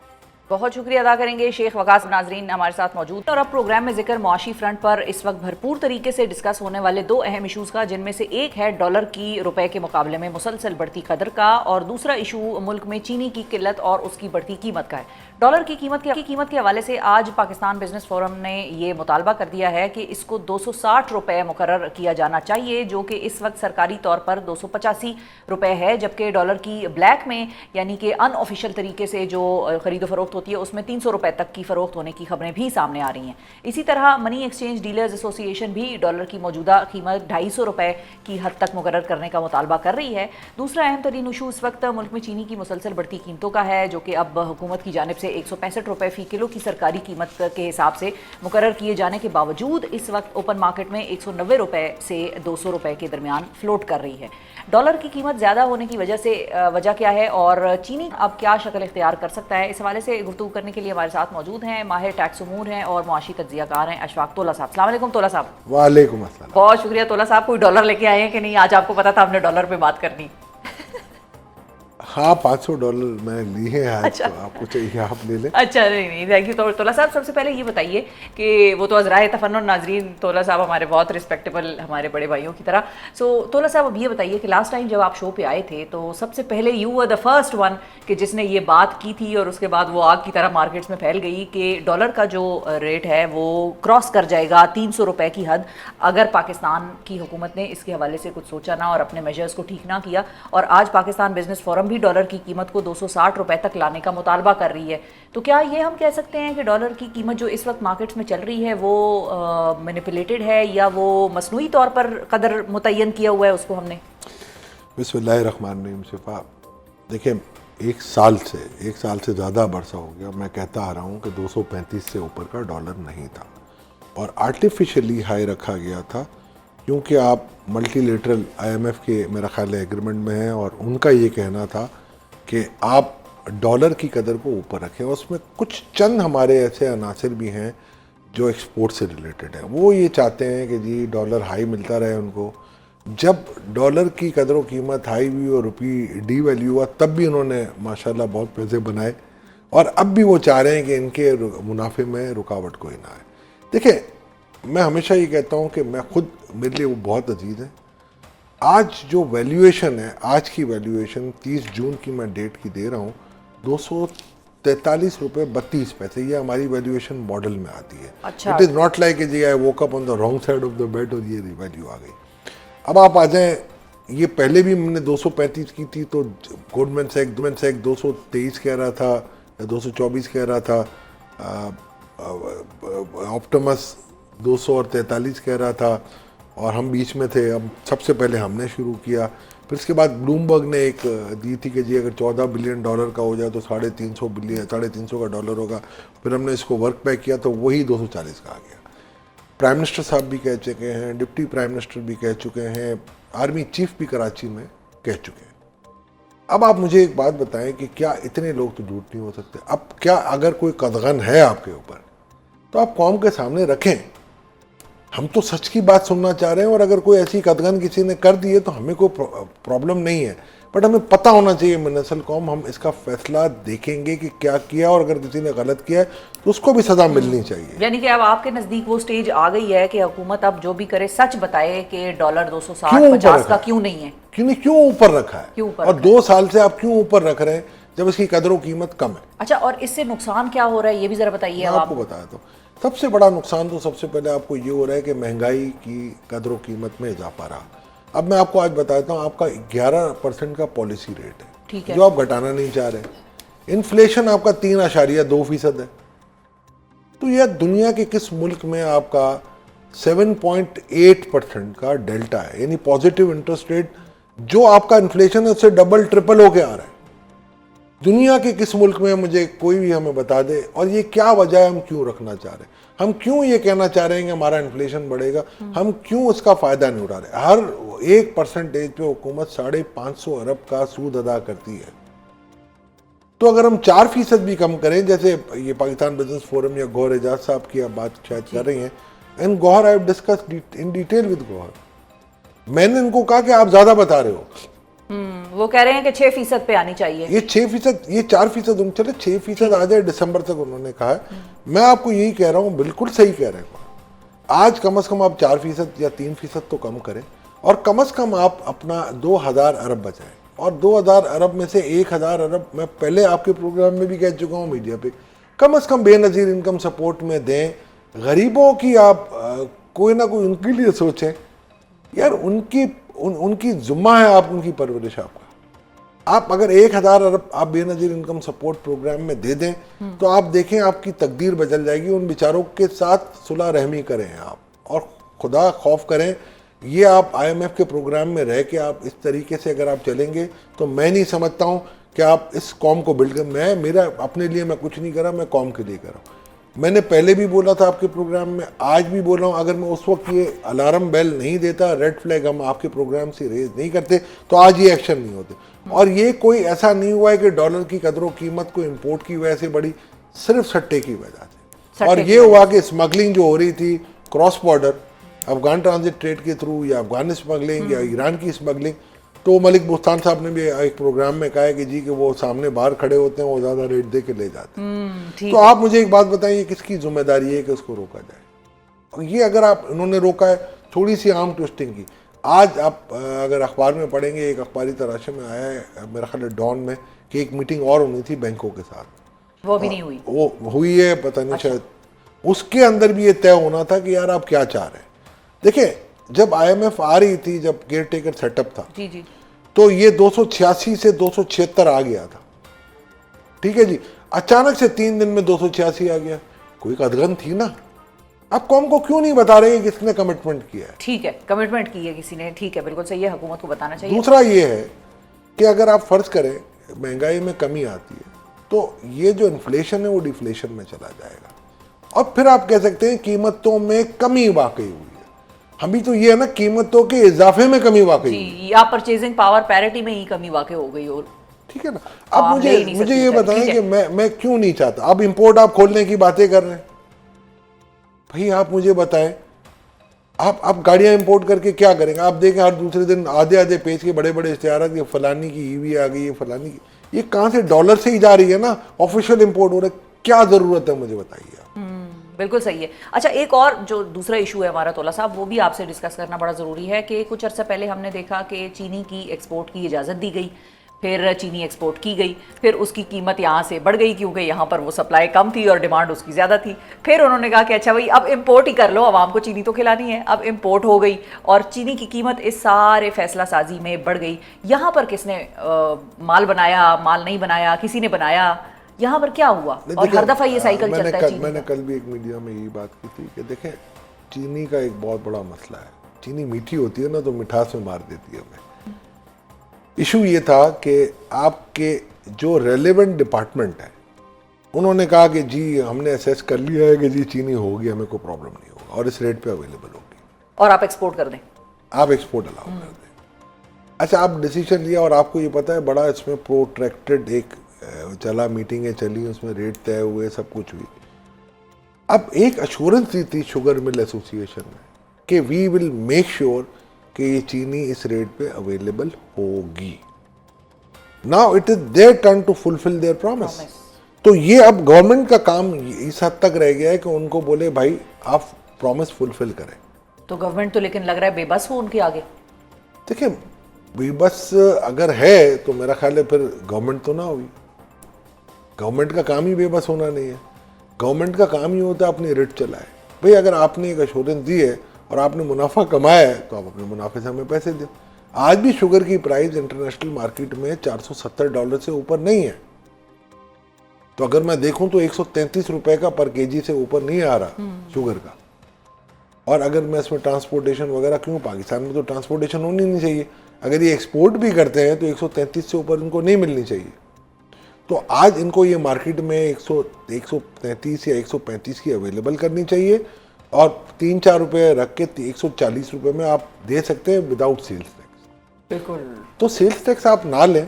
बहुत शुक्रिया अदा करेंगे शेख वकास। नाजरीन हमारे साथ मौजूद हैं और अब प्रोग्राम में जिक्र मुआशी फ्रंट पर इस वक्त भरपूर तरीके से डिस्कस होने वाले दो अहम इशूज़ का, जिनमें से एक है डॉलर की रुपए के मुकाबले में मुसलसल बढ़ती कदर का, और दूसरा इशू मुल्क में चीनी की किल्लत और उसकी बढ़ती कीमत का है। डॉलर की कीमत के हवाले से आज पाकिस्तान बिजनेस फोरम ने ये मुतालबा कर दिया है कि इसको 260 रुपये मुकर्रर किया जाना चाहिए, जो कि इस वक्त सरकारी तौर पर 285 रुपये है, जबकि डॉलर की ब्लैक में यानी कि अनऑफिशियल तरीके से जो खरीदो फरोख्त होती है उसमें 300 रुपये तक की फरोख्त होने की खबरें भी सामने आ रही हैं। इसी तरह मनी एक्सचेंज डीलर्स एसोसिएशन भी डॉलर की मौजूदा कीमत 250 रुपये की हद तक मुकर्रर करने का मुतालबा कर रही है। दूसरा अहम तरीन इशू इस वक्त मुल्क में चीनी की मुसलसल बढ़ती कीमतों का है, जो कि अब हुकूमत की जानिब से 165 रुपये फ़ी किलो की सरकारी कीमत के हिसाब से मुकर्रर किए जाने के बावजूद इस वक्त ओपन मार्केट में 190 रुपये से 200 रुपये के दरमियान फ्लोट कर रही है। डॉलर की कीमत ज़्यादा होने की वजह क्या है और चीनी अब क्या शक्ल इख्तियार कर सकता है, इस हवाले से गुफ्तगू करने के लिए हमारे साथ मौजूद हैं माहिर टैक्स उमूर हैं और मुआशी तज्ज़ियाकार हैं अशफाक तोला साहब। अस्सलाम वालेकुम तोला साहब। वालेकुम अस्सलाम। बहुत शुक्रिया तोला साहब। कोई डॉलर लेके आए हैं कि नहीं? आज आपको पता था हमने डॉलर पे बात करनी। हाँ, $500 मैंने लिए हैं आज। अच्छा। तो आपको चाहिए आप ले लें। अच्छा, नहीं थैंक यू। तोला साहब सबसे पहले ये बताइए कि वो तो अज़राए तफन्नुन नाजरीन, तोला साहब हमारे बहुत रिस्पेक्टेबल हमारे बड़े भाइयों की तरह। सो तोला साहब अब ये बताइए कि लास्ट टाइम जब आप शो पे आए थे तो सबसे पहले you were the first one कि जिसने ये बात की थी, और उसके बाद वो आग की तरह मार्केट्स में फैल गई कि डॉलर का जो रेट है वो क्रॉस कर जाएगा 300 रुपये की हद, अगर पाकिस्तान की हुकूमत ने इसके हवाले से कुछ सोचा ना और अपने मेजर्स को ठीक ना किया। और आज पाकिस्तान बिजनेस फोरम भी डॉलर की कीमत को 260 रुपए तक लाने का मुतालबा कर रही है। तो क्या ये हम कह सकते हैं कि डॉलर की कीमत जो इस वक्त मार्केट्स में चल रही है वो मैनिपुलेटेड है या वो मसनूई तौर पर कदर मुतय्यन किया हुआ है उसको हमने? बिस्मिल्लाहिर्रहमानिर्रहीम। शिफा, देखिए एक साल से ज़्यादा बरसा हो गया मैं कहता आ रहा हूँ कि 235 से ऊपर का डॉलर नहीं था और आर्टिफिशियली हाई रखा गया था, क्योंकि आप मल्टीलेटरल IMF के मेरा ख्याल है एग्रीमेंट में हैं और उनका ये कहना था कि आप डॉलर की कदर को ऊपर रखें। उसमें कुछ चंद हमारे ऐसे अनासर भी हैं जो एक्सपोर्ट से रिलेटेड है। वो ये चाहते हैं कि जी डॉलर हाई मिलता रहे उनको। जब डॉलर की कदर व कीमत हाई हुई और रुपये डी वैल्यू हुआ तब भी उन्होंने माशाल्लाह बहुत पैसे बनाए और अब भी वो चाह रहे हैं कि इनके मुनाफे में रुकावट कोई ना आए। देखिए, मैं हमेशा ये कहता हूँ कि मैं खुद, मेरे लिए वो बहुत अजीज़ है। आज जो वैल्यूएशन है, आज की वैल्यूएशन 30 जून की मैं डेट की दे रहा हूँ, 243 रुपये 32 पैसे, ये हमारी वैल्यूएशन मॉडल में आती है। अच्छा। इट इज़ नॉट लाइक जी I woke up on the wrong side of the bed और ये वैल्यू आ गई। अब आप आ जाएं, ये पहले भी हमने 235 की थी तो गोल्डमैन सैक 223 कह रहा था या 224 कह रहा था, ऑप्टिमस 243 कह रहा था और हम बीच में थे। अब सबसे पहले हमने शुरू किया, फिर इसके बाद ब्लूमबर्ग ने एक दी थी कि जी अगर $14 बिलियन का हो जाए तो 350 का डॉलर होगा। फिर हमने इसको वर्क बैक किया तो वही 240 का आ गया। प्राइम मिनिस्टर साहब भी कह चुके हैं, डिप्टी प्राइम मिनिस्टर भी कह चुके हैं, आर्मी चीफ भी कराची में कह चुके हैं। अब आप मुझे एक बात बताएं कि क्या इतने लोग तो झूठ नहीं हो सकते? अब क्या अगर कोई कदगन है आपके ऊपर तो आप कौम के सामने रखें। हम तो सच की बात सुनना चाह रहे हैं और अगर कोई ऐसी कदगन किसी ने कर दी है तो हमें कोई प्रॉब्लम नहीं है, बट हमें पता होना चाहिए मुनसल कौम, हम इसका फैसला देखेंगे कि क्या किया और अगर किसी ने गलत किया है तो उसको भी सज़ा मिलनी चाहिए। यानी कि अब आपके नज़दीक वो स्टेज आ गई है कि हुकूमत अब जो भी करे सच बताए कि डॉलर 260-50 का क्यों नहीं है, क्यों ऊपर रखा है, क्यों ऊपर और 2 साल से आप क्यों ऊपर रख रहे हैं जब इसकी कदर व कीमत कम है। अच्छा, और इससे नुकसान क्या हो रहा है ये भी ज़रा बताइए। मैं आपको बताया तो सबसे बड़ा नुकसान तो सबसे पहले आपको ये हो रहा है कि महंगाई की कदर व कीमत में इजाफा रहा। अब मैं आपको आज बताता हूँ, आपका 11% का पॉलिसी रेट है, ठीक है, जो आप घटाना नहीं चाह रहे। इन्फ्लेशन आपका 3.2% है। तो यह दुनिया के किस मुल्क में आपका 7.8% का डेल्टा है, यानी पॉजिटिव इंटरेस्ट रेट, जो आपका इन्फ्लेशन है उससे डबल ट्रिपल होके आ रहा है। दुनिया के किस मुल्क में, मुझे कोई भी हमें बता दे। और ये क्या वजह है, हम क्यों रखना चाह रहे हैं, हम क्यों ये कहना चाह रहे हैं कि हमारा इन्फ्लेशन बढ़ेगा, हम क्यों इसका फ़ायदा नहीं उठा रहे। हर 1% पे हुकूमत 550 अरब का सूद अदा करती है। तो अगर हम 4% भी कम करें, जैसे ये पाकिस्तान बिजनेस फोरम या गौहर एजाज साहब की आप बात शायद कर रही हैं, and Gauhar I have discussed in detail with Gauhar, मैंने इनको कहा कि आप ज्यादा बता रहे हो। वो कह रहे हैं कि 6% पे आनी चाहिए। ये 6%, ये 4%, चले 6% आ जाए दिसंबर तक, उन्होंने कहा है। मैं आपको यही कह रहा हूँ, बिल्कुल सही कह रहे हैं। आज कम से कम आप 4% या 3% तो कम करें, और कम से कम आप अपना 2000 अरब बचाएं। और 2000 अरब में से 1000 अरब मैं पहले आपके प्रोग्राम में भी कह चुका हूँ मीडिया पे, कम से कम बेनज़ीर इनकम सपोर्ट में दें। गरीबों की आप कोई ना कोई उनके लिए सोचें यार, उनकी जुम्मा है आप उनकी परवरिश। आप अगर 1000 अरब आप बेनज़ीर इनकम सपोर्ट प्रोग्राम में दे दें तो आप देखें आपकी तकदीर बदल जाएगी। उन बेचारों के साथ सुलह रहमी करें आप, और खुदा खौफ करें। ये आप IMF के प्रोग्राम में रह के आप इस तरीके से अगर आप चलेंगे तो मैं नहीं समझता हूँ कि आप इस कौम को बिल्ड कर। मेरा अपने लिए मैं कुछ नहीं कर रहा, मैं कौम के लिए कर रहा हूँ। मैंने पहले भी बोला था आपके प्रोग्राम में, आज भी बोल रहा हूँ, अगर मैं उस वक्त ये अलार्म बेल नहीं देता, रेड फ्लैग हम आपके प्रोग्राम से रेज नहीं करते, तो आज ये एक्शन नहीं होते। और ये कोई ऐसा नहीं हुआ है कि डॉलर की कदरों कीमत को इंपोर्ट की वजह से बढ़ी, सिर्फ सट्टे की वजह से। और ये हुआ कि स्मगलिंग जो हो रही थी cross border, Afghan transit trade के थ्रू, या अफगान स्मगलिंग या ईरान की स्मगलिंग, तो मलिक बुस्तान साहब ने भी एक प्रोग्राम में कहा है कि जी कि वो सामने बाहर खड़े होते हैं, वो ज़्यादा रेट दे के ले जाते हैं। तो आप मुझे एक बात बताइए, किसकी जिम्मेदारी है कि उसको रोका जाए? और ये अगर आप इन्होंने रोका है, थोड़ी सी आर्म ट्विस्टिंग की। आज आप अगर अखबार में पढ़ेंगे, एक अखबारी तराशे में आया है मेरा ख्याल है डॉन में, कि एक मीटिंग और होनी थी बैंकों के साथ, वो भी नहीं हुई। वो हुई है पता नहीं, शायद उसके अंदर भी ये तय होना था कि यार आप क्या चाह रहे हैं। देखिए, जब IMF आ रही थी, जब केयर टेकर सेटअप था, जी जी, तो ये 286 से 276 आ गया था, ठीक है जी। अचानक से 3 दिन में 286 आ गया, कोई कदगन थी ना। आप कौम को क्यों नहीं बता रहे कि किसने कमिटमेंट किया है? ठीक है, कमिटमेंट की है किसी ने, ठीक है, बिल्कुल सही है, हुकूमत को बताना चाहिए। दूसरा ये है कि अगर आप फर्ज करें महंगाई में कमी आती है, तो ये जो इन्फ्लेशन है वो डिफ्लेशन में चला जाएगा, और फिर आप कह सकते हैं कीमतों में कमी वाकई हुई है। अभी तो ये है ना, कीमतों के इजाफे में कमी वाकई हुई है। जी, या परचेजिंग पावर पैरिटी में ही कमी वाकई हो गई। और ठीक है ना। अब मुझे ये बताएं कि मैं क्यों नहीं चाहता। अब इंपोर्ट आप खोलने की बातें कर रहे हैं, भाई आप मुझे बताएं, आप गाड़ियां इंपोर्ट करके क्या करेंगे? आप देखें हर दूसरे दिन आधे आधे पेज के बड़े बड़े इश्तिहारात, ये फलानी की EV आ गई, ये फलानी की, ये कहाँ से? डॉलर से ही जा रही है ना, ऑफिशियल इंपोर्ट हो रहा है। क्या जरूरत है, मुझे बताइए। बिल्कुल सही है। अच्छा, एक और जो दूसरा इशू है हमारा तौला साहब, वो भी आपसे डिस्कस करना बड़ा ज़रूरी है कि कुछ अर्सा पहले हमने देखा कि चीनी की एक्सपोर्ट की इजाज़त दी गई, फिर चीनी एक्सपोर्ट की गई, फिर उसकी कीमत यहाँ से बढ़ गई क्योंकि यहाँ पर वो सप्लाई कम थी और डिमांड उसकी ज़्यादा थी। फिर उन्होंने कहा कि अच्छा भाई अब इंपोर्ट ही कर लो, आवाम को चीनी तो खिलानी है। अब इंपोर्ट हो गई और चीनी की कीमत इस सारे फैसला साजी में बढ़ गई। यहाँ पर किसने माल बनाया, माल नहीं बनाया, किसी ने बनाया, यहाँ पर क्या हुआ? और हर दफ़ा ये साइकिल चलता है। मैंने कल भी एक मीडिया में यही बात की थी कि देखें, चीनी का एक बहुत बड़ा मसला है। चीनी मीठी होती है ना, तो मिठास में मार देती है हमें। इशू ये था कि आपके जो रेलेवेंट डिपार्टमेंट है, उन्होंने कहा कि जी हमने असेस कर लिया है कि जी चीनी होगी, हमें कोई प्रॉब्लम नहीं होगा और इस रेट पे अवेलेबल होगी, और आप एक्सपोर्ट कर दें, आप एक्सपोर्ट अलाउ कर दें। अच्छा, आप डिसीजन लिया और आपको ये पता है बड़ा इसमें प्रोट्रैक्टेड एक चला, मीटिंगें चली, उसमें रेट तय हुए, सब कुछ हुई। अब एक अश्योरेंस दी थी शुगर मिल एसोसिएशन ने कि वी विल मेक श्योर कि ये चीनी इस रेट पे अवेलेबल होगी। Now it is their turn to fulfil their promise. तो ये अब गवर्नमेंट का काम इस हद तक रह गया है कि उनको बोले भाई आप प्रॉमिस फुलफिल करें। तो गवर्नमेंट तो लेकिन लग रहा है बेबस हो उनके आगे। देखिए, बेबस अगर है तो मेरा ख्याल है फिर गवर्नमेंट तो ना होगी। गवर्नमेंट का काम ही बेबस होना नहीं है। गवर्नमेंट का काम ही होता है अपनी रेट चलाए। भाई अगर आपने एक एश्योरेंस दी है और आपने मुनाफा कमाया है तो आप अपने मुनाफे से हमें पैसे दें। आज भी शुगर की प्राइस इंटरनेशनल मार्केट में $470 से ऊपर नहीं है। तो अगर मैं देखूं तो 133 रुपए का पर केजी से ऊपर नहीं आ रहा शुगर का। और अगर मैं इसमें ट्रांसपोर्टेशन वगैरह, क्यों पाकिस्तान में तो ट्रांसपोर्टेशन होनी नहीं चाहिए, अगर ये एक्सपोर्ट भी करते हैं तो 133 से ऊपर इनको नहीं मिलनी चाहिए। तो आज इनको ये मार्केट में 133 या 135 की अवेलेबल करनी चाहिए और 3-4 रुपये रख के 140 रुपये में आप दे सकते हैं विदाउट सेल्स टैक्स। बिल्कुल। तो सेल्स टैक्स आप ना लें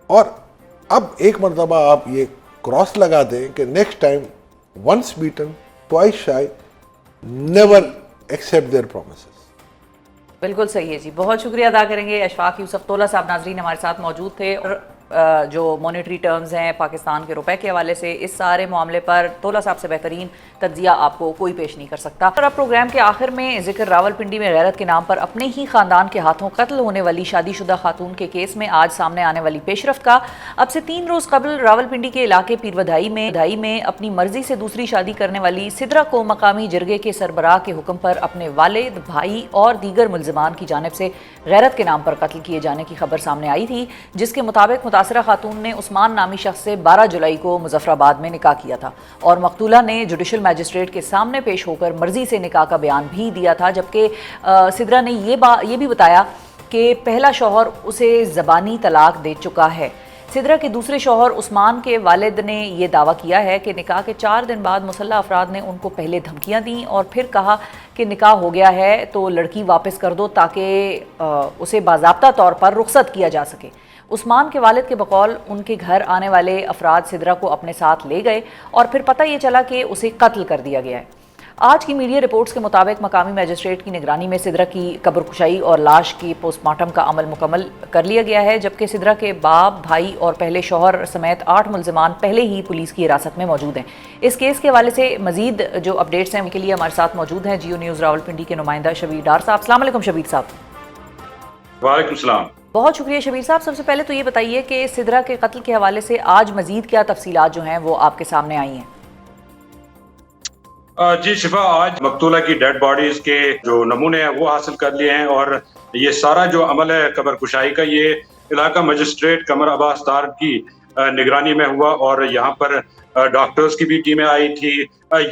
और अब एक मरतबा आप ये क्रॉस लगा दें कि next time once bitten twice shy, never accept their promises. बिल्कुल सही है जी, बहुत शुक्रिया अदा करेंगे अशफाक यूसुफ तोला साहब। नाजरीन हमारे साथ मौजूद थे और जो मॉनेटरी टर्म्स हैं पाकिस्तान के रुपए के हवाले से, इस सारे मामले पर तोला साहब से बेहतरीन तज्जिया आपको कोई पेश नहीं कर सकता। और अब प्रोग्राम के आखिर में जिक्र रावलपिंडी में गैरत के नाम पर अपने ही खानदान के हाथों कत्ल होने वाली शादीशुदा खातून के केस में आज सामने आने वाली पेशरफ्त का। अब से 3 रोज़ कबल रावलपिंडी के इलाके पीरवधाई में अपनी मर्जी से दूसरी शादी करने वाली सिदरा को मकामी जरगे के सरबराह के हुक्म पर अपने वालिद, भाई और दीगर मुलजमान की जानिब से गैरत के नाम पर कत्ल किए जाने की खबर सामने आई थी, जिसके मुताबिक मुतासरा खातून ने उस्मान नामी शख्स से 12 जुलाई को मुजफ्फराबाद में निकाह किया था और मकतूला ने जुडिशल मैजिस्ट्रेट के सामने पेश होकर मर्जी से निकाह का बयान भी दिया था। जबकि सिदरा ने ये भी बताया कि पहला शौहर उसे ज़बानी तलाक दे चुका है। सिदरा के दूसरे शौहर उस्मान के वालिद ने यह दावा किया है कि निकाह के 4 दिन बाद मुसल्लह अफराद ने उनको पहले धमकियां दी और फिर कहा कि निकाह हो गया है तो लड़की वापस कर दो ताकि उसे बाज़ाब्ता तौर पर रुखसत किया जा सके। उस्मान के वालिद के बकौल उनके घर आने वाले अफराद सिदरा को अपने साथ ले गए और फिर पता ये चला कि उसे कत्ल कर दिया गया है। आज की मीडिया रिपोर्ट्स के मुताबिक मकामी मैजिस्ट्रेट की निगरानी में सिदरा की कब्र कुशाई और लाश की पोस्टमार्टम का अमल मुकम्मल कर लिया गया है, जबकि सिदरा के बाप, भाई और पहले शौहर समेत 8 मुलजमान पहले ही पुलिस की हिरासत में मौजूद हैं। इस केस के हवाले से मजीद जो अपडेट्स हैं उनके लिए हमारे साथ मौजूद हैं जियो न्यूज़ रावलपिंडी के नुमाइंदा शबीर डार साहब। अस्सलाम वालेकुम शबीर साहब। वालेकुम सलाम। बहुत शुक्रिया शबीर साहब। सबसे पहले तो ये बताइए कि सिदरा के कत्ल के हवाले से आज मजीद क्या तफसीलात जो हैं वो आपके सामने आई हैं? जी शिफा, आज मकतूला की डेड बॉडीज के जो नमूने हैं वो हासिल कर लिए हैं और ये सारा जो अमल है कब्र कुशाई का, ये इलाका मजिस्ट्रेट कमर अब्बास तार की निगरानी में हुआ और यहाँ पर डॉक्टर्स की भी टीमें आई थी।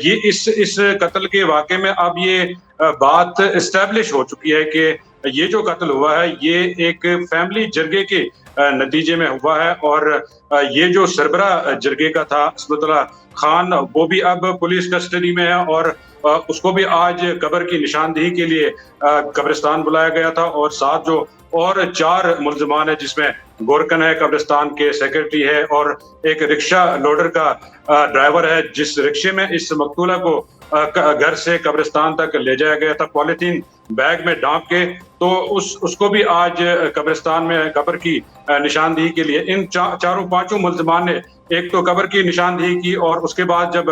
ये इस कत्ल के वाक़े में अब ये बात इस्टेब्लिश हो चुकी है कि ये जो कत्ल हुआ है ये एक फैमिली जरगे के नतीजे में हुआ है और ये जो सरबरा जरगे का था असमतुल्लाह खान, वो भी अब पुलिस कस्टडी में है और उसको भी आज कब्र की निशानदेही के लिए कब्रिस्तान बुलाया गया था और साथ जो और 4 मुलजमान है जिसमें गोरकन है, कब्रिस्तान के सेक्रेटरी है और एक रिक्शा लोडर का ड्राइवर है, जिस रिक्शे में इस मकतूला को घर से कब्रिस्तान तक ले जाया गया था पॉलिथीन बैग में ढांप के, तो उसको भी आज कब्रिस्तान में कब्र की निशानदेही के लिए इन 4-5 मुलजमान ने एक तो कब्र की निशानदेही की और उसके बाद जब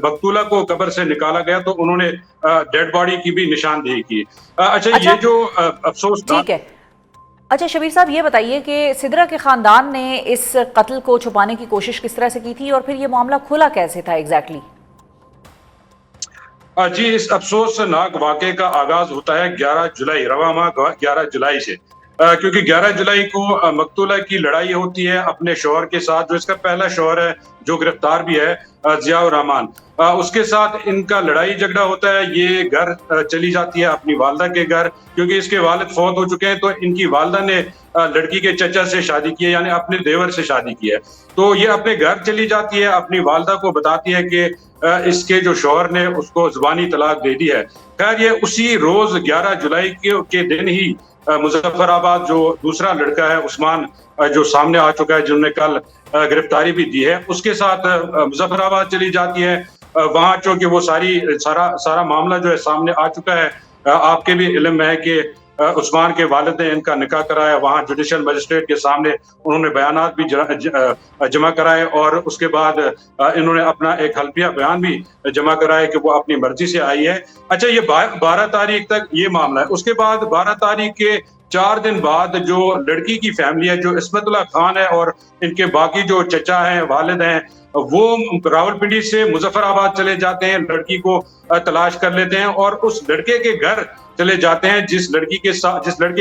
मकतूला को कब्र से निकाला गया तो उन्होंने डेड बॉडी की भी निशानदेही की। अच्छा, ये जो अफसोस, ठीक है। अच्छा शबीर साहब, ये बताइए कि सिदरा के खानदान ने इस कत्ल को छुपाने की कोशिश किस तरह से की थी और फिर ये मामला खुला कैसे था एग्जैक्टली? जी, इस अफसोसनाक वाक़े का आगाज होता है 11 जुलाई, रवा माह 11 जुलाई से, क्योंकि 11 जुलाई को मकतूला की लड़ाई होती है अपने शौहर के साथ, जो इसका पहला शौहर है जो गिरफ्तार भी है, जियाउर रहमान। उसके साथ इनका लड़ाई झगड़ा होता है। ये घर चली जाती है अपनी वालदा के घर, क्योंकि इसके वालिद फौत हो चुके हैं, तो इनकी वालदा ने लड़की के चचा से शादी की है, यानी अपने देवर से शादी की है। तो ये अपने घर चली जाती है, अपनी वालदा को बताती है कि इसके जो शौहर ने उसको ज़बानी तलाक दे दी है। खैर, ये उसी रोज 11 जुलाई के दिन ही मुजफ्फराबाद जो दूसरा लड़का है उस्मान, जो सामने आ चुका है, जिन्होंने कल गिरफ्तारी भी दी है, उसके साथ मुजफ्फराबाद चली जाती है। वहां चूंकि वो सारा मामला जो है सामने आ चुका है, आपके भी इल्म में है कि उस्मान के वालिद ने इनका निकाह कराया, वहां जुडिशल मजिस्ट्रेट के सामने उन्होंने बयानात भी जमा कराए और उसके बाद इन्होंने अपना एक हल्फिया बयान भी जमा कराया कि वो अपनी मर्जी से आई है। अच्छा, ये 12 तारीख तक ये मामला है। उसके बाद 12 तारीख के 4 दिन बाद जो लड़की की फैमिली है, जो इस्मतुल्लाह खान है और इनके बाकी जो चचा हैं, वालिद हैं, वो रावलपिंडी से मुजफ्फराबाद चले जाते हैं, लड़की को तलाश कर लेते हैं और उस लड़के के घर चले जाते हैं जिस लड़के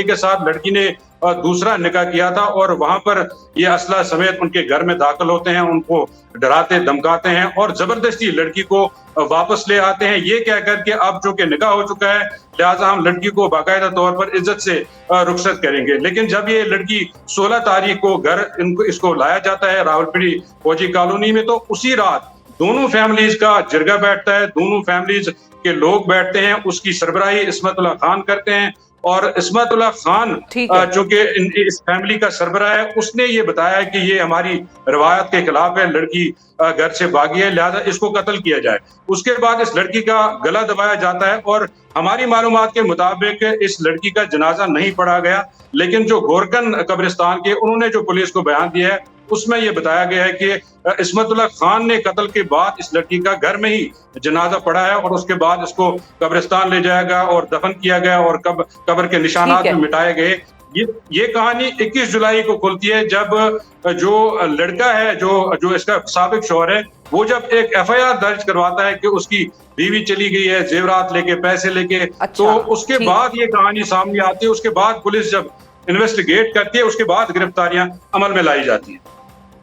के साथ लड़की ने दूसरा निकाह किया था, और वहां पर ये असला समेत उनके घर में दाखिल होते हैं, उनको डराते धमकाते हैं और जबरदस्ती लड़की को वापस ले आते हैं, ये कह करके अब जो कि निकाह हो चुका है लिहाजा हम लड़की को बाकायदा तौर पर इज्जत से रुखसत करेंगे। लेकिन जब ये लड़की 16 तारीख को घर इसको लाया जाता है रावलपिंडी फौजी कॉलोनी में, तो उसी रात दोनों फैमिलीज का जिरगा बैठता है, दोनों फैमिलीज के लोग बैठते हैं, उसकी सरबराही इस्मतुल्लाह खान करते हैं। और इस्मतुल्लाह खान ठीक है। चूंकि इस फैमिली का सरबराह है, उसने ये बताया कि ये हमारी रवायत के खिलाफ है, लड़की घर से भागी है, लिहाजा इसको कत्ल किया जाए। उसके बाद इस लड़की का गला दबाया जाता है और हमारी मालूमात के मुताबिक इस लड़की का जनाजा नहीं पढ़ा गया, लेकिन जो गोरकन कब्रिस्तान के उन्होंने जो पुलिस को बयान दिया है उसमें यह बताया गया है कि इस्मतुल्लाह खान ने कत्ल के बाद इस लड़की का घर में ही जनाजा पड़ा है और उसके बाद इसको कब्रिस्तान ले जाया गया और दफन किया गया और कब्र के निशानात ठीक है। भी मिटाए गए। ये कहानी 21 जुलाई को खुलती है, जब जो लड़का है जो इसका साबिक शौहर है, वो जब एक एफआईआर दर्ज करवाता है कि उसकी बीवी चली गई है जेवरात लेके, पैसे लेके। अच्छा, तो उसके ठीक। बाद ये कहानी सामने आती है, उसके बाद पुलिस जब इन्वेस्टिगेट करती है, उसके बाद गिरफ्तारियां अमल में लाई जाती हैं।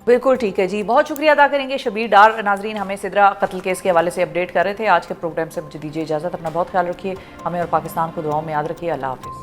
बिल्कुल ठीक है जी, बहुत शुक्रिया अदा करेंगे शबीर डार। नाजरीन, हमें सिद्रा कत्ल केस के हवाले से अपडेट कर रहे थे। आज के प्रोग्राम से मुझे दीजिए इजाज़त। अपना बहुत ख्याल रखिए, हमें और पाकिस्तान को दुआओं में याद रखिए। अल्लाह हाफिज़।